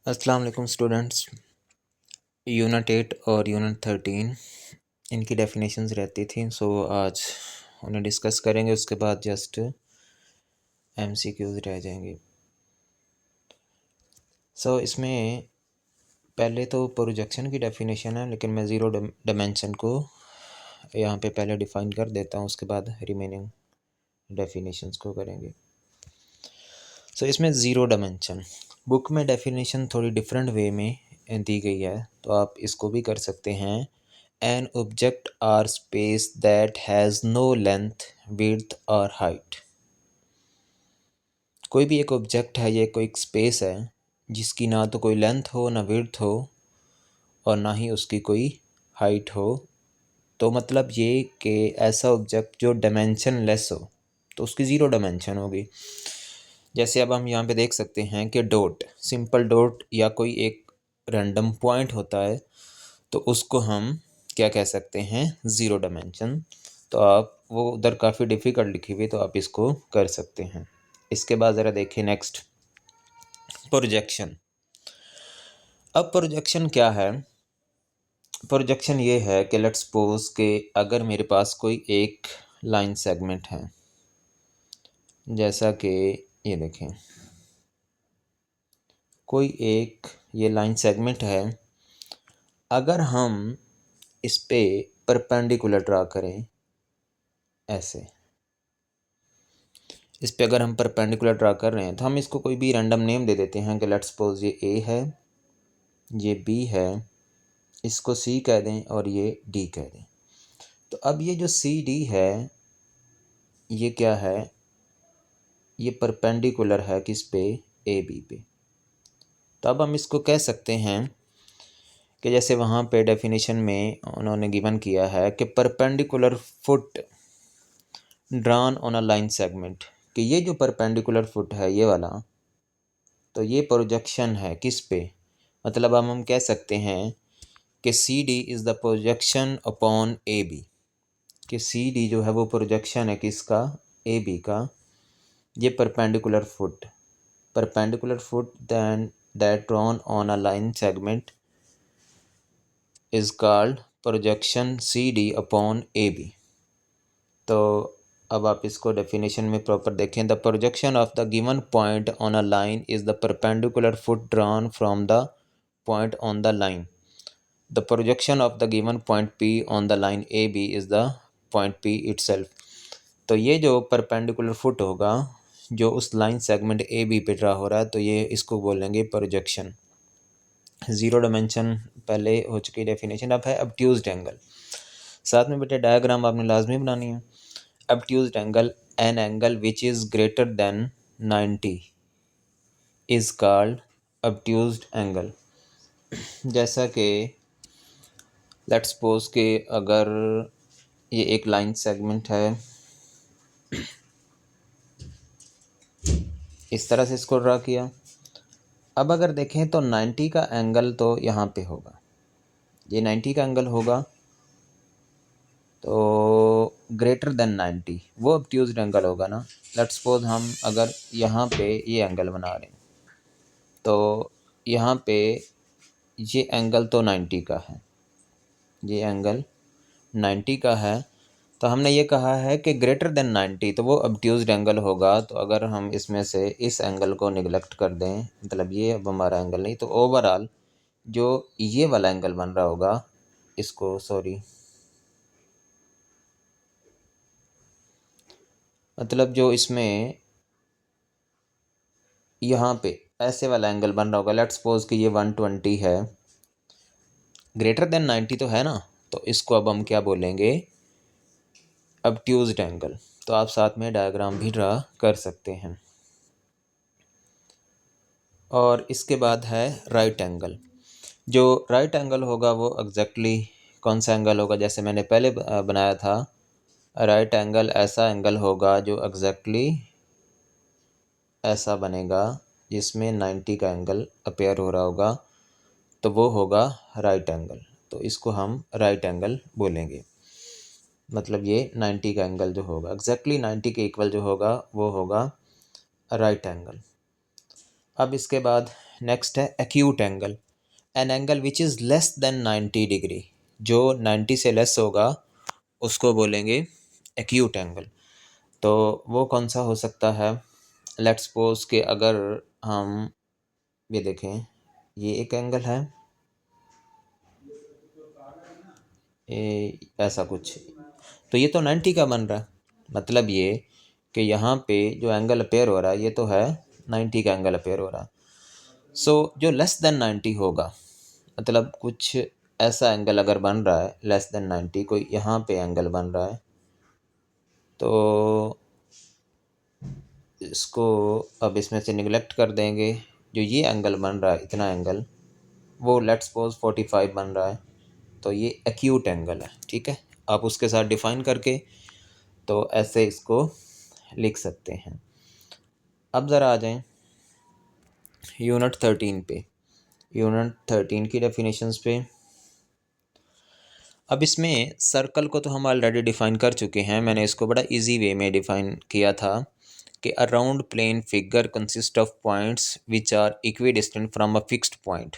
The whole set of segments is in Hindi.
अस्सलाम वालेकुम स्टूडेंट्स। यूनिट 8 और यूनिट 13 इनकी डेफिनेशंस रहती थी, सो आज उन्हें डिस्कस करेंगे। उसके बाद जस्ट एमसीक्यूज रह जाएंगे। सो इसमें पहले तो प्रोजेक्शन की डेफिनेशन है, लेकिन मैं ज़ीरो डायमेंशन को यहाँ पे पहले डिफ़ाइन कर देता हूँ, उसके बाद रिमेनिंग डेफिनेशंस को करेंगे। सो इसमें ज़ीरो डायमेंशन बुक में डेफिनेशन थोड़ी डिफरेंट वे में दी गई है, तो आप इसको भी कर सकते हैं। An object or space that has no length, width or height। कोई भी एक ऑब्जेक्ट है, ये कोई एक स्पेस है जिसकी ना तो कोई लेंथ हो, ना विड्थ हो और ना ही उसकी कोई हाइट हो। तो मतलब ये कि ऐसा ऑब्जेक्ट जो डायमेंशन लेस हो तो उसकी ज़ीरो डायमेंशन होगी। जैसे अब हम यहाँ पे देख सकते हैं कि डॉट, सिंपल डॉट या कोई एक रैंडम पॉइंट होता है, तो उसको हम क्या कह सकते हैं, ज़ीरो डायमेंशन। तो आप वो उधर काफ़ी डिफ़िकल्ट लिखी हुई, तो आप इसको कर सकते हैं। इसके बाद ज़रा देखिए नेक्स्ट, प्रोजेक्शन। अब प्रोजेक्शन क्या है? प्रोजेक्शन ये है कि लेट्स सपोज कि अगर मेरे पास कोई एक लाइन सेगमेंट है, जैसा कि ये देखें, कोई एक ये लाइन सेगमेंट है। अगर हम इस पे परपेंडिकुलर ड्रा करें, ऐसे इस पे अगर हम परपेंडिकुलर ड्रा कर रहे हैं, तो हम इसको कोई भी रैंडम नेम दे देते हैं कि लेट्स सपोज ये ए है, ये बी है, इसको सी कह दें और ये डी कह दें। तो अब ये जो सी डी है, ये क्या है? ये परपेंडिकुलर है किस पे? ए बी पे। तो अब हम इसको कह सकते हैं कि जैसे वहाँ पे डेफिनेशन में उन्होंने गिवन किया है कि perpendicular foot drawn on a line segment, कि ये जो परपेंडिकुलर फुट है ये वाला, तो ये प्रोजेक्शन है किस पे? मतलब अब हम कह सकते हैं कि C D is the projection upon A B, कि सी डी जो है वो प्रोजेक्शन है किसका? ए बी का। ये perpendicular foot then that drawn on a line segment is called projection C D upon A B. तो अब आप इसको डेफिनेशन में प्रॉपर देखें। The projection of the given point on a line is the perpendicular foot drawn from the point on the line. The projection of the given point P on the line AB is the point P itself। तो ये जो परपेंडिकुलर फुट होगा जो उस लाइन सेगमेंट ए बी पे ड्रा हो रहा है, तो ये इसको बोलेंगे प्रोजेक्शन। ज़ीरो डायमेंशन पहले हो चुकी डेफिनेशन। अब है ऑब्ट्यूज्ड एंगल। साथ में बेटे डायग्राम आपने लाजमी बनानी है। Obtuse angle, an angle which is greater than 90 is called obtuse angle. जैसा कि लेट्स सपोज के अगर ये एक लाइन सेगमेंट है, इस तरह से इसको ड्रा किया। अब अगर देखें तो 90 का एंगल तो यहाँ पे होगा, ये 90 का एंगल होगा, तो ग्रेटर देन 90 वो ऑब्ट्यूज्ड एंगल होगा ना। लेट्स सपोज हम अगर यहाँ पे ये एंगल बना रहे हैं, तो यहाँ पे ये एंगल तो 90 का है, ये एंगल 90 का है, तो हमने ये कहा है कि ग्रेटर देन 90 तो वो ऑब्ट्यूज्ड एंगल होगा। तो अगर हम इसमें से इस एंगल को निगलेक्ट कर दें, मतलब ये अब हमारा एंगल नहीं, तो ओवरऑल जो ये वाला एंगल बन रहा होगा, इसको मतलब जो इसमें यहाँ पे ऐसे वाला एंगल बन रहा होगा, लेट्स सपोज कि ये 120 है, ग्रेटर देन 90 तो है ना, तो इसको अब हम क्या बोलेंगे? ऑब्ट्यूज्ड एंगल। तो आप साथ में डायग्राम भी ड्रा कर सकते हैं। और इसके बाद है राइट एंगल। जो राइट एंगल होगा वो एग्जैक्टली कौन सा एंगल होगा? जैसे मैंने पहले बनाया था, राइट एंगल ऐसा एंगल होगा जो एग्जैक्टली ऐसा बनेगा जिसमें 90 का एंगल अपेयर हो रहा होगा, तो वो होगा राइट एंगल। तो इसको हम राइट एंगल बोलेंगे। मतलब ये 90 का एंगल जो होगा, एग्जैक्टली 90 के इक्वल जो होगा वो होगा राइट एंगल। अब इसके बाद नेक्स्ट है acute angle, an angle which is less than 90 degree, जो 90 से लेस होगा उसको बोलेंगे एक्यूट एंगल। तो वो कौन सा हो सकता है? लेट्स सपोज कि अगर हम ये देखें, ये एक एंगल है, ऐसा कुछ, तो ये तो 90 का बन रहा है, मतलब ये कि यहाँ पे जो एंगल अपेयर हो रहा है ये तो है 90 का एंगल अपेयर हो रहा है। सो जो लेस देन 90 होगा, मतलब कुछ ऐसा एंगल अगर बन रहा है लेस देन 90, कोई यहाँ पे एंगल बन रहा है, तो इसको अब इसमें से निगलेक्ट कर देंगे। जो ये एंगल बन रहा है, इतना एंगल, वो लेट्स सपोज 45 बन रहा है, तो ये एक्यूट एंगल है। ठीक है, आप उसके साथ डिफाइन करके तो ऐसे इसको लिख सकते हैं। अब ज़रा आ जाएं यूनिट 13 पे, यूनिट 13 की डेफिनेशंस पे। अब इसमें सर्कल को तो हम ऑलरेडी डिफ़ाइन कर चुके हैं, मैंने इसको बड़ा इजी वे में डिफ़ाइन किया था कि a round plane figure consist of points which are equidistant from a fixed point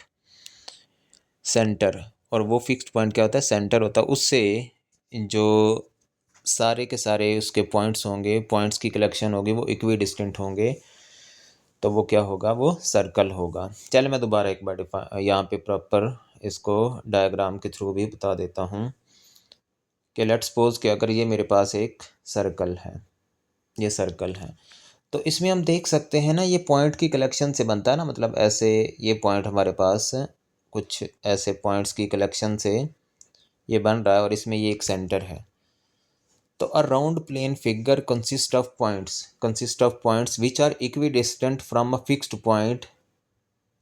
centre, और वो फिक्स्ड पॉइंट क्या होता है? सेंटर होता है। उससे जो सारे के सारे उसके पॉइंट्स होंगे, पॉइंट्स की कलेक्शन होगी, वो इक्वी डिस्टेंट होंगे, तो वो क्या होगा? वो सर्कल होगा। चलो मैं दोबारा एक बार यहाँ पे प्रॉपर इसको डायग्राम के थ्रू भी बता देता हूँ कि लेट्स सपोज कि अगर ये मेरे पास एक सर्कल है, ये सर्कल है, तो इसमें हम देख सकते हैं ना, ये पॉइंट की कलेक्शन से बनता है ना, मतलब ऐसे ये पॉइंट हमारे पास कुछ ऐसे पॉइंट्स की कलेक्शन से ये बन रहा है, और इसमें ये एक सेंटर है। तो a round plane figure consist of points which are equidistant from a fixed point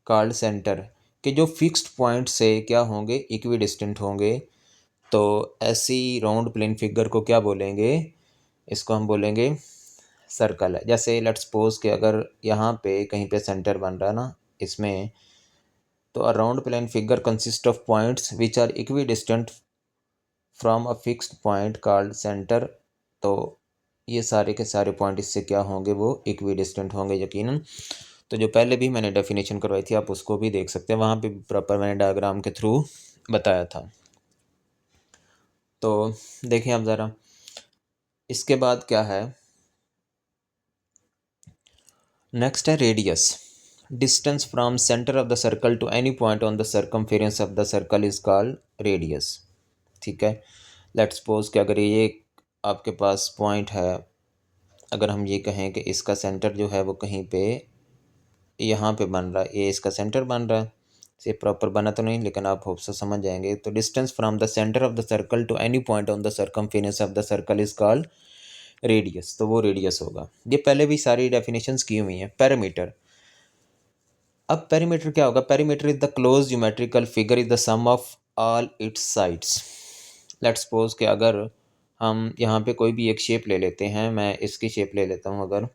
called centre, कि जो फिक्स्ड पॉइंट से क्या होंगे? इक्वी डिस्टेंट होंगे। तो ऐसी राउंड प्लेन फिगर को क्या बोलेंगे? इसको हम बोलेंगे सर्कल है। जैसे लेट्स सपोज कि अगर यहाँ पे कहीं पे सेंटर बन रहा है ना इसमें, तो a round plane figure consist of points which are equidistant from a fixed point called centre. तो ये सारे के सारे पॉइंट इससे क्या होंगे? वो इक्वी डिस्टेंट होंगे यकीनन। तो जो पहले भी मैंने डेफिनेशन करवाई थी, आप उसको भी देख सकते हैं, वहाँ पे प्रॉपर मैंने डायग्राम के थ्रू बताया था। तो देखें आप ज़रा, इसके बाद क्या है? नेक्स्ट है radius, distance from centre of the circle to any point on the circumference of the circle is called radius. ठीक है, लेट्स सपोज कि अगर ये आपके पास पॉइंट है, अगर हम ये कहें कि इसका सेंटर जो है वो कहीं पे यहाँ पे बन रहा है, ये इसका सेंटर बन रहा है, ये प्रॉपर बना तो नहीं लेकिन आप होप से समझ जाएंगे। तो distance from the centre of the circle to any point on the circumference of the circle is called radius, तो वो रेडियस होगा। ये पहले भी सारी डेफिनेशंस की हुई हैं। पेरीमीटर, अब पेरीमीटर क्या होगा? Perimeter is the close geometrical figure is the sum of all its sides. Let's suppose कि अगर हम यहाँ पे कोई भी एक शेप ले लेते हैं, मैं इसकी शेप ले लेता हूँ, अगर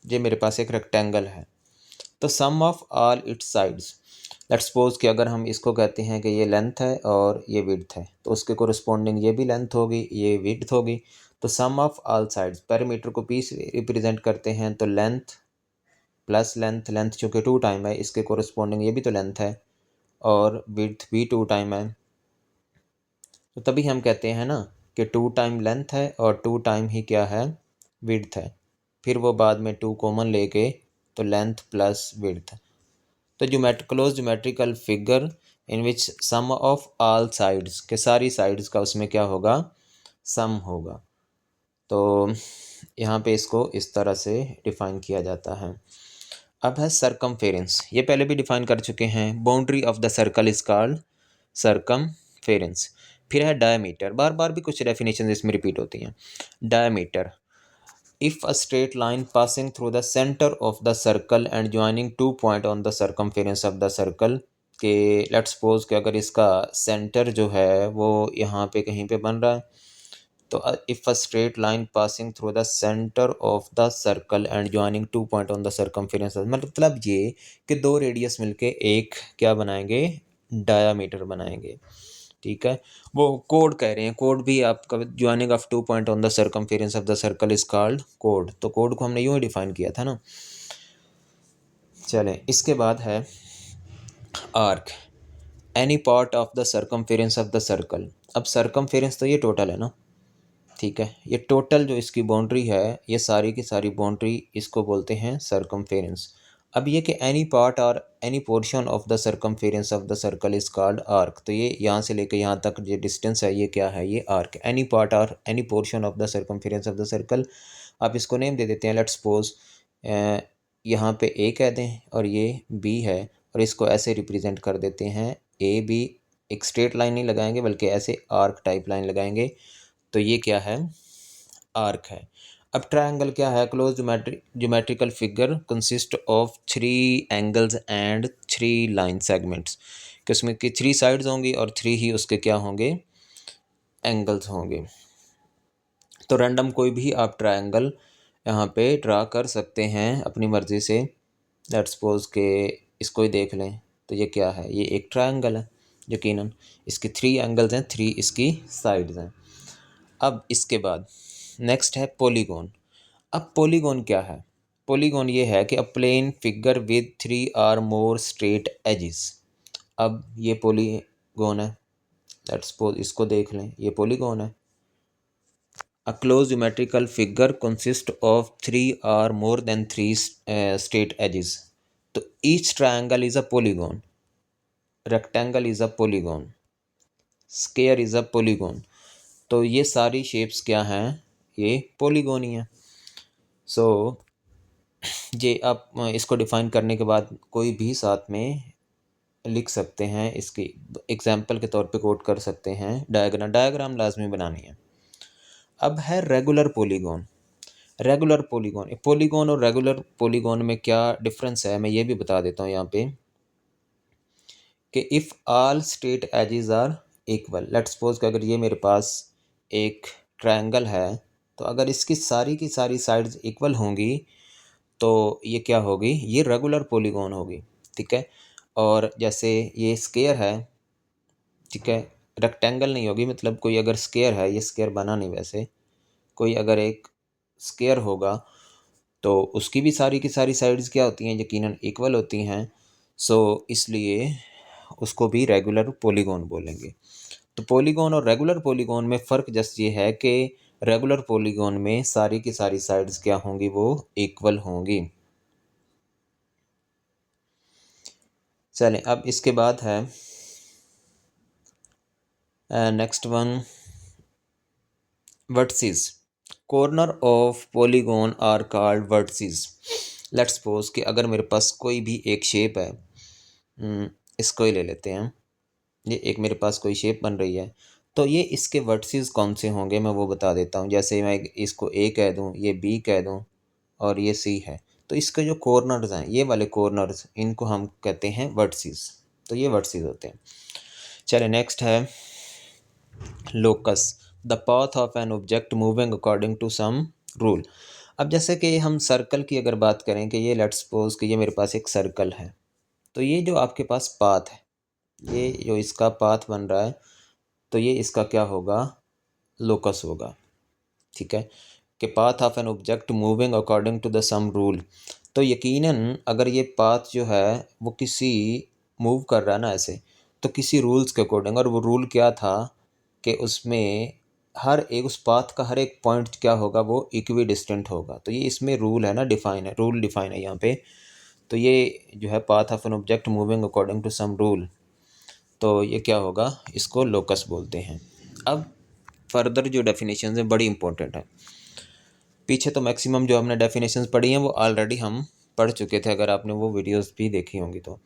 ये मेरे पास एक रेक्टेंगल है, तो sum of all its sides, let's suppose कि अगर हम इसको कहते हैं कि ये लेंथ है और ये विड्थ है, तो उसके कोरिस्पोंडिंग ये भी लेंथ होगी, ये विड्थ होगी। तो sum of all sides, perimeter को पी से रिप्रेजेंट करते हैं, तो लेंथ प्लस लेंथ, लेंथ चूँकि 2 टाइम है, इसके कोरिस्पोंडिंग ये भी तो लेंथ है, और विड्थ भी 2 टाइम है। तो तभी हम कहते हैं ना कि 2 टाइम लेंथ है और 2 टाइम ही क्या है? विड्थ है। फिर वो बाद में 2 कॉमन लेके, तो लेंथ प्लस विड्थ। तो close geometrical figure in which sum of all sides, के सारी साइड्स का उसमें क्या होगा? सम होगा। तो यहाँ पे इसको इस तरह से डिफ़ाइन किया जाता है। अब है सरकमफेरेंस, ये पहले भी डिफ़ाइन कर चुके हैं। Boundary of the circle is called circumference. फिर है डायमीटर, बार बार भी कुछ डेफिनेशन इसमें रिपीट होती हैं। Diameter, if a straight line passing through the center of the circle and joining 2 point on the circumference of the circle, के लेट्स सपोज कि अगर इसका सेंटर जो है वो यहाँ पे कहीं पे बन रहा है, तो if a straight line passing through the centre of the circle and joining 2 point on the circumference, मतलब ये कि 2 रेडियस मिलके एक क्या बनाएंगे? डायामीटर बनाएंगे। ठीक है, वो कोड कह रहे हैं, कोड भी आपका joining of 2 point on the circumference of the circle is called code. तो कोड को हमने यूँ ही डिफाइन किया था ना। चलें, इसके बाद है arc, any part of the circumference of the circle. अब सर्कमफेरेंस तो ये टोटल है ना, ठीक है, ये टोटल जो इसकी बाउंड्री है, ये सारी की सारी बाउंड्री, इसको बोलते हैं सर्कमफेरेंस। अब ये कि एनी पार्ट और any portion of the circumference of the circle is called arc. तो ये यहाँ से लेकर यहाँ तक जो डिस्टेंस है, ये क्या है, ये आर्क। एनी पार्ट और any portion of the circumference of the circle, आप इसको नेम दे देते हैं। लेट्स सपोज यहाँ पे ए कह दें और ये बी है, और इसको ऐसे रिप्रेजेंट कर देते हैं ए बी। एक स्ट्रेट लाइन नहीं लगाएंगे बल्कि ऐसे आर्क टाइप लाइन लगाएंगे, तो ये क्या है, आर्क है। अब ट्रायंगल क्या है, close geometrical figure consist of 3 angles and 3 line segments, कि उसमें कि 3 साइड्स होंगी और 3 ही उसके क्या होंगे, एंगल्स होंगे। तो रैंडम कोई भी आप ट्रायंगल यहाँ पे ड्रा कर सकते हैं अपनी मर्ज़ी से। लेट्स सपोज के इसको ही देख लें, तो ये क्या है, ये एक ट्रायंगल है यकीनन, इसके 3 एंगल्स हैं, 3 इसकी साइड्स हैं। अब इसके बाद नेक्स्ट है पॉलीगॉन। अब पॉलीगॉन क्या है, पॉलीगॉन ये है कि a plane figure with 3 or more straight edges. अब ये पॉलीगॉन है, लेट्स सपोज इसको देख लें, ये पॉलीगॉन है। A closed geometrical figure consists of 3 or more than 3 straight edges. तो each triangle is a polygon, rectangle is a polygon, square is a polygon. तो ये सारी शेप्स क्या हैं, ये पोलीगॉन ही हैं। सो ये आप इसको डिफाइन करने के बाद कोई भी साथ में लिख सकते हैं, इसकी एग्जांपल के तौर पे कोट कर सकते हैं। डायग्राम लाजमी बनानी है। अब है regular polygon. Regular polygon, polygon और रेगुलर पॉलीगॉन में क्या डिफरेंस है, मैं ये भी बता देता हूँ यहाँ पे, कि if all straight edges are equal. Let's suppose कि अगर ये मेरे पास एक ट्रायंगल है, तो अगर इसकी सारी की सारी साइड्स इक्वल होंगी तो ये क्या होगी, ये रेगुलर पॉलीगॉन होगी, ठीक है। और जैसे ये स्क्वायर है, ठीक है, रेक्टेंगल नहीं होगी, मतलब कोई अगर स्क्वायर है, ये स्क्वायर बना नहीं वैसे, कोई अगर एक स्क्वायर होगा तो उसकी भी सारी की सारी साइड्स क्या होती हैं, यकीनन इक्वल होती हैं। सो इसलिए उसको भी रेगुलर पॉलीगॉन बोलेंगे। तो पॉलीगॉन और रेगुलर पॉलीगॉन में फ़र्क जस्ट ये है कि रेगुलर पॉलीगॉन में सारी की सारी साइड्स क्या होंगी, वो इक्वल होंगी। चलें, अब इसके बाद है next one, vertices. Corner of polygon are called vertices. Let's suppose कि अगर मेरे पास कोई भी एक शेप है, इसको ही ले लेते हैं, ये एक मेरे पास कोई शेप बन रही है, तो ये इसके वर्टिसेस कौन से होंगे मैं वो बता देता हूँ। जैसे मैं इसको ए कह दूँ, ये बी कह दूँ और ये सी है, तो इसके जो कॉर्नर्स हैं, ये वाले कॉर्नर्स, इनको हम कहते हैं वर्टिसेस। तो ये वर्टिसेस होते हैं। चलिए नेक्स्ट है locus, the path of an object moving according to some rule. अब जैसे कि हम सर्कल की अगर बात करें कि ये लेट्स सपोज कि ये मेरे पास एक सर्कल है, तो ये जो आपके पास पाथ है, ये जो इसका पाथ बन रहा है, तो ये इसका क्या होगा, लोकस होगा, ठीक है। कि path of an object moving according to the some rule. तो यकीनन अगर ये पाथ जो है वो किसी मूव कर रहा है ना ऐसे, तो किसी रूल्स के अकॉर्डिंग, और वो रूल क्या था कि उसमें हर एक, उस पाथ का हर एक पॉइंट क्या होगा, वो इक्वी डिस्टेंट होगा। तो ये इसमें रूल है ना, डिफाइन है, रूल डिफाइन है यहाँ पे। तो ये जो है path of an object moving according to some rule, तो ये क्या होगा, इसको लोकस बोलते हैं। अब फर्दर जो डेफिनेशन है बड़ी इंपॉर्टेंट है। पीछे तो मैक्सिमम जो हमने डेफिनेशंस पढ़ी हैं वो ऑलरेडी हम पढ़ चुके थे, अगर आपने वो वीडियोस भी देखी होंगी तो।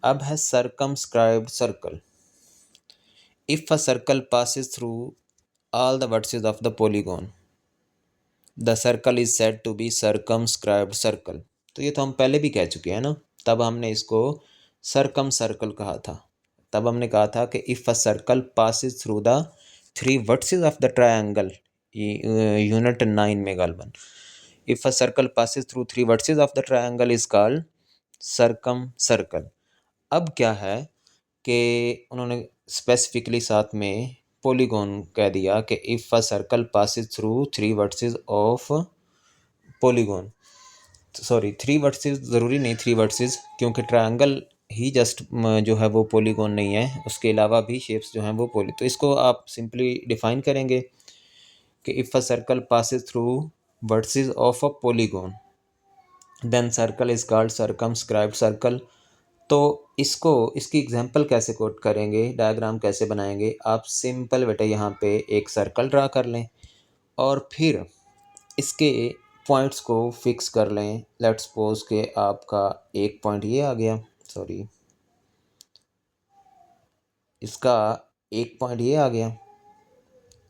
अब है circumscribed circle. If a circle passes through all the vertices of the polygon, the circle is said to be circumscribed circle। तो ये तो हम पहले भी कह चुके हैं ना, तब हमने इसको सर्कम सर्कल कहा था। तब हमने कहा था कि if a circle passes through the 3 vertices of the triangle, unit 9 में गालबन, if a circle passes through 3 vertices of the triangle is called circumcircle. अब क्या है कि उन्होंने स्पेसिफिकली साथ में पॉलीगॉन कह दिया कि if a circle passes through 3 vertices of polygon. Sorry 3 versus ज़रूरी नहीं 3 वर्सेस, क्योंकि ट्रायंगल ही जस्ट जो है वो पॉलीगॉन नहीं है, उसके अलावा भी शेप्स जो हैं वो पॉली। तो इसको आप सिंपली डिफाइन करेंगे कि if a circle passes through vertices of a polygon then circle is called circumscribed circle. तो इसको इसकी एग्जांपल कैसे कोट करेंगे, डायग्राम कैसे बनाएंगे, आप सिंपल बेटा यहाँ पे एक सर्कल ड्रा कर लें और फिर इसके पॉइंट्स को फिक्स कर लें। लेट्स सपोज के आपका एक पॉइंट ये आ गया, सॉरी इसका एक पॉइंट ये आ गया,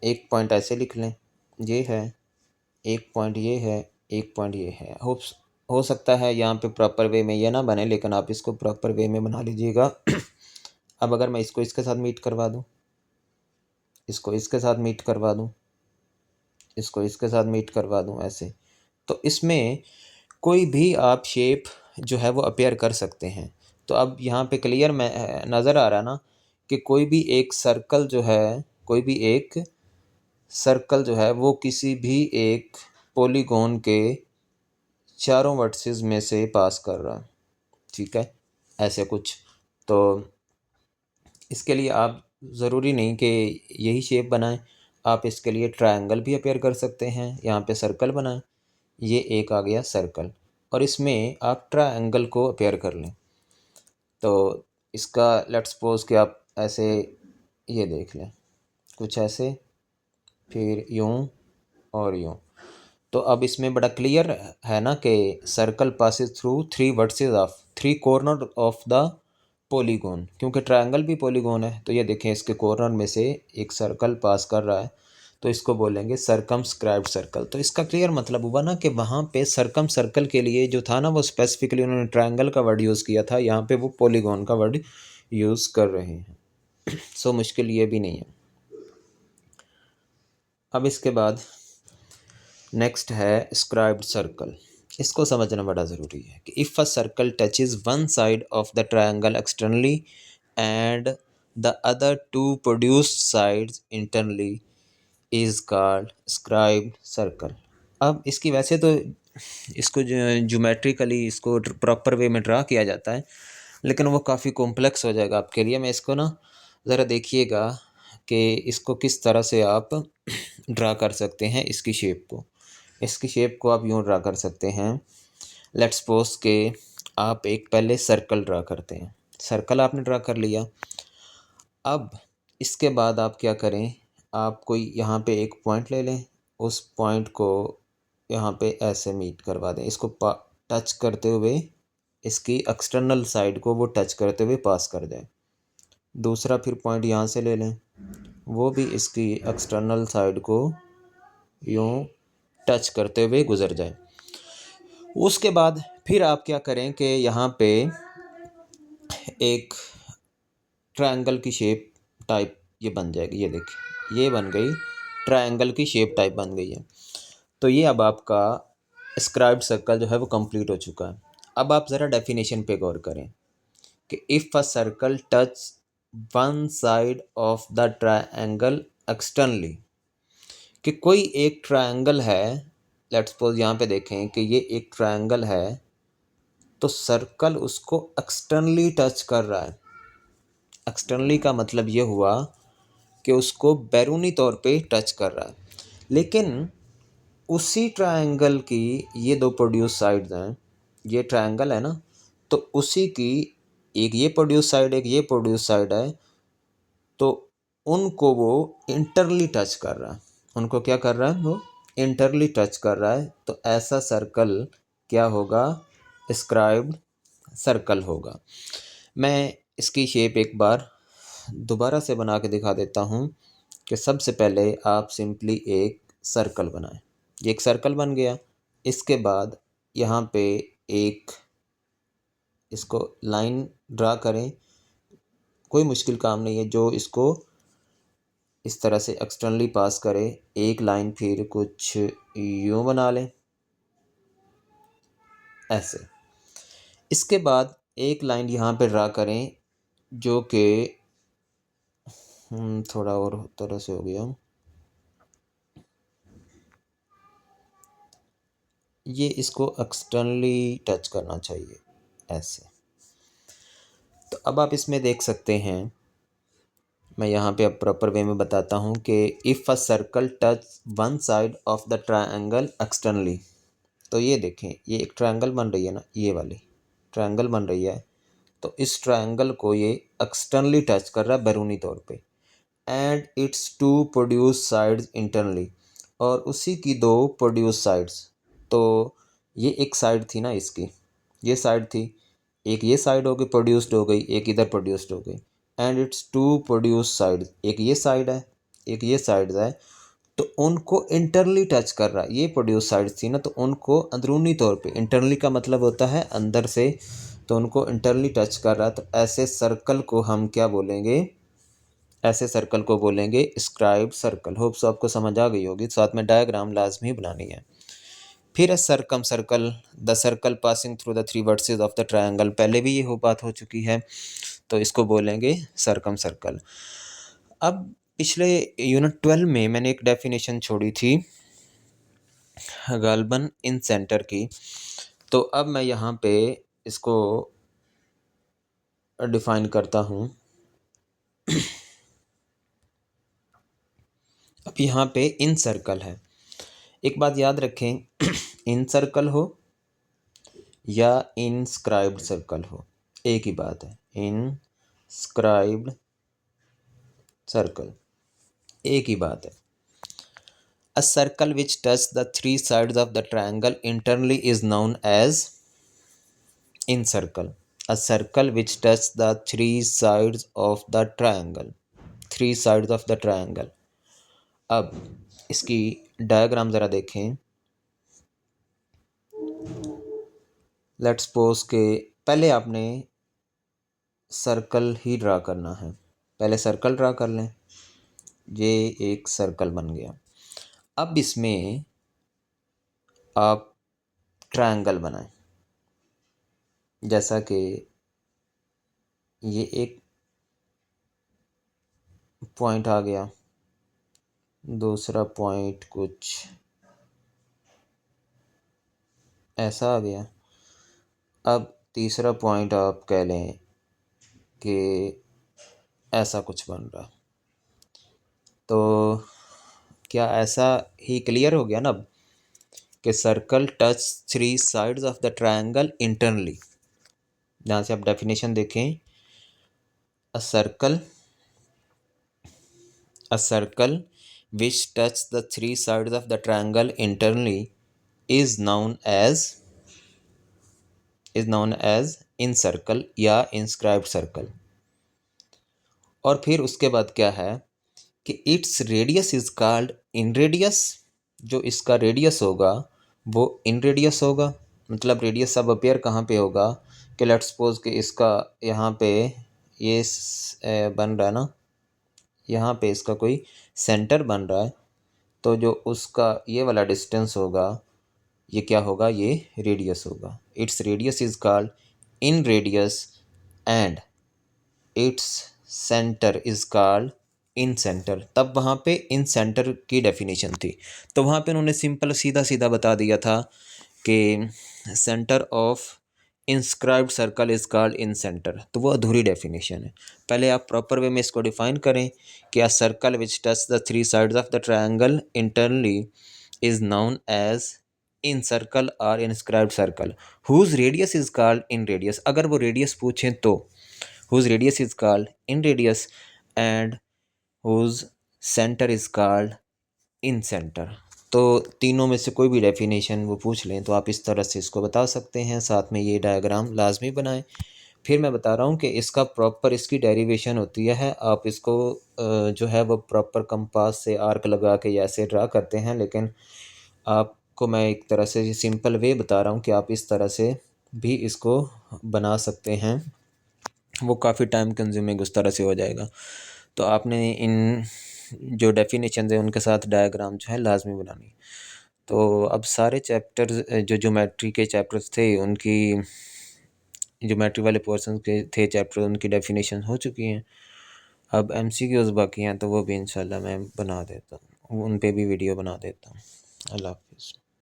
एक पॉइंट ऐसे लिख लें ये है, एक पॉइंट ये है, एक पॉइंट ये है। हो सकता है यहाँ पे प्रॉपर वे में ये ना बने, लेकिन आप इसको प्रॉपर वे में बना लीजिएगा। अब अगर मैं इसको इसके साथ मीट करवा दूँ, इसको इसके साथ मीट करवा दूँ, इसको इसके साथ मीट करवा दूँ ऐसे, तो इसमें कोई भी आप शेप जो है वो अपेयर कर सकते हैं। तो अब यहाँ पे क्लियर में नज़र आ रहा ना कि कोई भी एक सर्कल जो है, कोई भी एक सर्कल जो है वो किसी भी एक पॉलीगॉन के चारों वर्टिसेस में से पास कर रहा है, ठीक है, ऐसे कुछ। तो इसके लिए आप ज़रूरी नहीं कि यही शेप बनाएं, आप इसके लिए ट्रायंगल भी अपेयर कर सकते हैं। यहाँ पे सर्कल बनाएं, ये एक आ गया सर्कल, और इसमें आप ट्रायंगल को अपेयर कर लें। तो इसका लेट्स सपोज कि आप ऐसे ये देख लें, कुछ ऐसे, फिर यूं और यूं। तो अब इसमें बड़ा क्लियर है ना कि circle passes through 3 vertices of 3 corner of the polygon, क्योंकि ट्रायंगल भी पॉलीगॉन है। तो ये देखें इसके कॉर्नर में से एक सर्कल पास कर रहा है, तो इसको बोलेंगे सर्कमस्क्राइब्ड सर्कल। तो इसका क्लियर मतलब हुआ ना कि वहाँ पे सर्कम सर्कल के लिए जो था ना वो स्पेसिफिकली उन्होंने ट्रायंगल का वर्ड यूज़ किया था, यहाँ पे वो पॉलीगॉन का वर्ड यूज़ कर रहे हैं। सो मुश्किल ये भी नहीं है। अब इसके बाद नेक्स्ट है स्क्राइब्ड सर्कल। इसको समझना बड़ा ज़रूरी है कि if a circle touches one side of the triangle externally and the other two produced sides internally is called escribed circle. अब इसकी वैसे तो इसको ज्योमेट्रिकली इसको प्रॉपर वे में ड्रा किया जाता है, लेकिन वो काफ़ी कॉम्प्लेक्स हो जाएगा आपके लिए। मैं इसको ना ज़रा देखिएगा कि इसको किस तरह से आप ड्रा कर सकते हैं। इसकी शेप को, इसकी शेप को आप यूँ ड्रा कर सकते हैं। लेट्स सपोज के आप एक पहले सर्कल ड्रा करते हैं, सर्कल आपने ड्रा कर लिया। अब इसके बाद आप क्या करें, आप कोई यहाँ पे एक पॉइंट ले लें, उस पॉइंट को यहाँ पे ऐसे मीट करवा दें, इसको टच करते हुए, इसकी एक्सटर्नल साइड को वो टच करते हुए पास कर दें। दूसरा फिर पॉइंट यहाँ से ले लें, वो भी इसकी एक्सटर्नल साइड को यूँ टच करते हुए गुजर जाए। उसके बाद फिर आप क्या करें कि यहाँ पे एक ट्रायंगल की शेप टाइप ये बन जाएगी, ये देखिए ये बन गई, ट्रायंगल की शेप टाइप बन गई है। तो ये अब आपका स्क्राइब्ड सर्कल जो है वो कंप्लीट हो चुका है। अब आप ज़रा डेफिनेशन पे गौर करें कि if a circle touch one side of the triangle externally, कि कोई एक ट्रायंगल है, लेट्स सपोज यहाँ पे देखें कि ये एक ट्रायंगल है, तो सर्कल उसको एक्सटर्नली टच कर रहा है। एक्सटर्नली का मतलब ये हुआ कि उसको बैरूनी तौर पे टच कर रहा है, लेकिन उसी ट्रायंगल की ये दो प्रोड्यूस साइड्स हैं, ये ट्रायंगल है ना, तो उसी की एक ये प्रोड्यूस साइड, एक ये प्रोड्यूस साइड है, तो उनको वो इंटरली टच कर रहा है। उनको क्या कर रहा है, वो इंटरली टच कर रहा है। तो ऐसा सर्कल क्या होगा, स्क्राइब्ड सर्कल होगा। मैं इसकी शेप एक बार दोबारा से बना के दिखा देता हूँ कि सबसे पहले आप सिंपली एक सर्कल बनाएं। ये एक सर्कल बन गया। इसके बाद यहाँ पे एक इसको लाइन ड्रा करें, कोई मुश्किल काम नहीं है, जो इसको इस तरह से एक्सटर्नली पास करे। एक लाइन फिर कुछ यूँ बना लें ऐसे। इसके बाद एक लाइन यहाँ पे ड्रा करें जो कि थोड़ा और तरह से हो गया। ये इसको एक्सटर्नली टच करना चाहिए ऐसे। तो अब आप इसमें देख सकते हैं, मैं यहाँ पे अब प्रॉपर वे में बताता हूँ कि if a circle touch one side of the triangle externally, तो ये देखें, ये एक ट्रायंगल बन रही है ना, ये वाली ट्रायंगल बन रही है, तो इस ट्रायंगल को ये एक्सटर्नली टच कर रहा है बैरूनी तौर पे, and its two produce sides internally, और उसी की दो प्रोड्यूस साइड्स, तो ये एक साइड थी ना इसकी, ये साइड थी, एक ये साइड हो गई प्रोड्यूस्ड हो गई, एक इधर प्रोड्यूस्ड हो गई, and its two produce side, एक ये साइड है एक ये साइड है, तो उनको इंटरनली टच कर रहा है, ये प्रोड्यूस साइड थी ना, तो उनको अंदरूनी तौर पे, इंटरनली का मतलब होता है अंदर से, तो उनको इंटरनली टच कर रहा है, तो ऐसे सर्कल को हम क्या बोलेंगे, ऐसे सर्कल को बोलेंगे स्क्राइब्ड सर्कल। होप सो आपको समझ आ गई होगी, साथ में डायग्राम लाजमी बनानी है। फिर है circumcircle, the circle passing through the three vertices of the triangle, पहले भी ये बात हो चुकी है, तो इसको बोलेंगे सरकम सर्कल। अब पिछले यूनिट 12 में मैंने एक डेफिनेशन छोड़ी थी गाल्बन इन सेंटर की, तो अब मैं यहाँ पे इसको डिफाइन करता हूँ। अब यहाँ पे इन सर्कल है, एक बात याद रखें, इन सर्कल हो या इनस्क्राइब्ड सर्कल हो, एक ही बात है, इनस्क्राइब्ड सर्कल एक ही बात है। A circle which touches the three sides of the triangle internally is known as incircle. A circle which touches the three sides of the triangle, three sides of the triangle. अब इसकी डायग्राम ज़रा देखें। लेट्स सपोज के पहले आपने सर्कल ही ड्रा करना है, पहले सर्कल ड्रा कर लें, ये एक सर्कल बन गया। अब इसमें आप ट्रायंगल बनाएं, जैसा कि ये एक पॉइंट आ गया, दूसरा पॉइंट कुछ ऐसा आ गया, अब तीसरा पॉइंट आप कह लें कि ऐसा कुछ बन रहा, तो क्या ऐसा ही क्लियर हो गया ना अब कि circle touch three sides of the triangle internally. जहाँ से आप डेफिनेशन देखें, a circle which touch the three sides of the triangle internally is known as incircle या inscribed circle। और फिर उसके बाद क्या है कि its radius is called in radius, जो इसका रेडियस होगा वो इन रेडियस होगा, मतलब रेडियस अब अपेयर कहाँ पे होगा कि लेट्स सपोज कि इसका यहाँ पे ये बन रहा है ना, यहाँ पे इसका कोई सेंटर बन रहा है, तो जो उसका ये वाला डिस्टेंस होगा ये क्या होगा, ये रेडियस होगा। Its radius is called in radius and its centre is called in centre. तब वहाँ पे इन सेंटर की डेफिनेशन थी, तो वहाँ पे उन्होंने सिंपल सीधा सीधा बता दिया था कि centre of inscribed circle is called in centre, तो वो अधूरी डेफिनेशन है। पहले आप प्रॉपर वे में इसको डिफाइन करें कि a circle which touch the three sides of the triangle internally is known as incircle और inscribed circle whose radius is called inradius. अगर वो रेडियस पूछें तो whose radius is called in radius and whose center is called in center। तो तीनों में से कोई भी डेफिनेशन वो पूछ लें तो आप इस तरह से इसको बता सकते हैं, साथ में ये डायग्राम लाजमी बनाएं। फिर मैं बता रहा हूँ कि इसका प्रॉपर इसकी डेरिवेशन होती है, आप इसको जो है वो प्रॉपर कंपास से आर्क लगा के ऐसे ड्रा करते हैं, लेकिन आपको मैं एक तरह से सिंपल वे बता रहा हूँ कि आप इस तरह से भी इसको बना सकते हैं, वो काफ़ी टाइम कंज्यूमिंग उस तरह से हो जाएगा। तो आपने इन जो डेफिनेशन है उनके साथ डायग्राम जो है लाजमी बनानी। तो अब सारे चैप्टर्स जो ज्योमेट्री के चैप्टर्स थे उनकी, ज्योमेट्री वाले पोर्शन के थे चैप्टर, उनकी डेफिनेशन हो चुकी हैं। अब MCQs बाकी हैं, तो वो भी इंशाल्लाह मैं बना देता हूँ, उन पे भी वीडियो बना देता हूँ। अल्लाह।